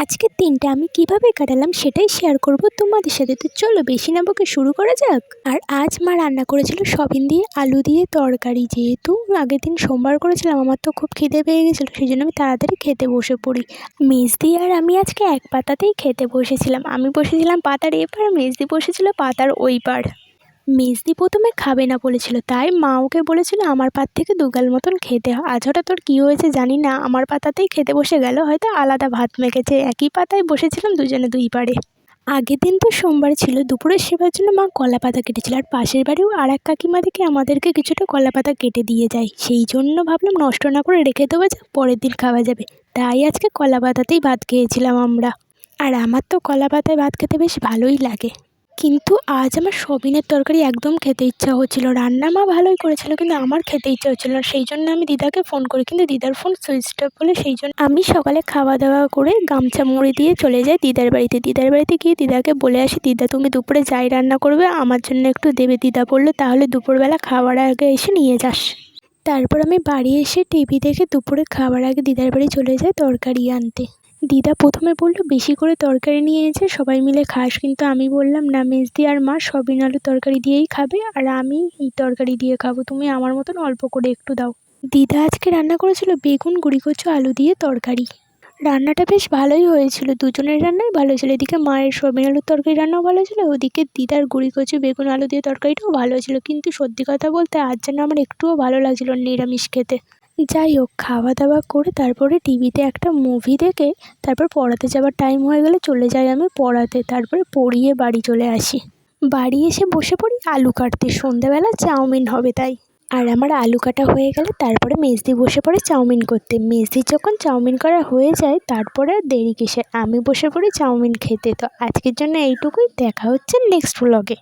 আজকের দিনটা আমি কিভাবে কাটালাম সেটাই শেয়ার করব তোমাদের সাথে। তো চলো বেশি না বকে শুরু করা যাক। আর আজ মা রান্না করেছিল সয়াবিন দিয়ে আলু দিয়ে তরকারি। যেহেতু আগের দিন সোমবার করেছিলাম, আমার তো খুব খিদে পেয়ে গেছিলো, সেই জন্য আমি তাড়াতাড়ি খেতে বসে পড়ি। মেজদি আর আমি আজকে এক পাতাতেই খেতে বসেছিলাম। আমি বসেছিলাম পাতার এপার, মেজদি বসেছিল পাতার ওই পার। মেজদি প্রথমে খাবে না বলেছিল, তাই মা ওকে বলেছিল আমার পাত থেকে দুগাল মতন খেতে। আজ হঠাৎ তোর কী হয়েছে জানি না, আমার পাতাতেই খেতে বসে গেল, হয়তো আলাদা ভাত মেখেছে। একই পাতায় বসেছিলাম দুজনে দুই পারে। আগের দিন তো সোমবার ছিল, দুপুরের সেবার জন্য মা কলা পাতা কেটেছিল, আর পাশের বাড়িও আর এক কাকিমা থেকে আমাদেরকে কিছুটা কলা পাতা কেটে দিয়ে যায়। সেই জন্য ভাবলাম নষ্ট না করে রেখে দেবো, যে পরের দিন খাওয়া যাবে। তাই আজকে কলা পাতাতেই ভাত খেয়েছিলাম আমরা। আর আমার তো কলা পাতায় ভাত খেতে বেশ ভালোই লাগে। কিন্তু আজ আমার সয়াবিনের তরকারি একদম খেতে ইচ্ছা হচ্ছিল। রান্না মা ভালোই করেছিল, কিন্তু আমার খেতে ইচ্ছা হচ্ছিল না। সেই জন্য আমি দিদাকে ফোন করি, কিন্তু দিদার ফোন সুইচ অফ বলে সেই জন্য আমি সকালে খাওয়া দাওয়া করে গামছা মুড়ি দিয়ে চলে যাই দিদার বাড়িতে। দিদার বাড়িতে গিয়ে দিদাকে বলে আসি, দিদা তুমি দুপুরে যাই রান্না করবে আমার জন্য একটু দেবে। দিদা বললো তাহলে দুপুরবেলা খাওয়ার আগে এসে নিয়ে যাস। তারপর আমি বাড়ি এসে টিভি দেখে দুপুরে খাওয়ার আগে দিদার বাড়ি চলে যাই তরকারি আনতে। দিদা প্রথমে বললো বেশি করে তরকারি নিয়ে এসে সবাই মিলে খাস, কিন্তু আমি বললাম না, মেজদি আর মা সয়াবিন আলু তরকারি দিয়েই খাবে, আর আমি এই তরকারি দিয়ে খাবো, তুমি আমার মতন অল্প করে একটু দাও। দিদা আজকে রান্না করেছিল বেগুন গুঁড়িকচু আলু দিয়ে তরকারি। রান্নাটা বেশ ভালোই হয়েছিল, দুজনের রান্নাই ভালো ছিল। এদিকে মায়ের সয়াবিন আলুর তরকারি রান্নাও ভালো ছিল, ওদিকে দিদার গুঁড়িকচু বেগুন আলু দিয়ে তরকারিটাও ভালো ছিল। কিন্তু সত্যি কথা বলতে আজ যেন আমার একটুও ভালো লাগছিল নিরামিষ খেতে। যাই হোক, খাওয়া দাওয়া করে তারপরে টিভিতে একটা মুভি দেখে তারপর পড়াতে যাওয়ার টাইম হয়ে গেলে চলে যাই আমি পড়াতে। তারপরে পড়িয়ে বাড়ি চলে আসি। বাড়ি এসে বসে পড়ি আলু কাটতে, সন্ধ্যাবেলা চাউমিন হবে তাই। আর আমার আলু কাটা হয়ে গেলে তারপরে মেজদি বসে পড়ে চাউমিন করতে। মেজদির যখন চাউমিন করা হয়ে যায় তারপরে আর দেরি কিসের, আমি বসে পড়ি চাউমিন খেতে। তো আজকের জন্য এইটুকুই, দেখা হচ্ছে নেক্সট ব্লগে।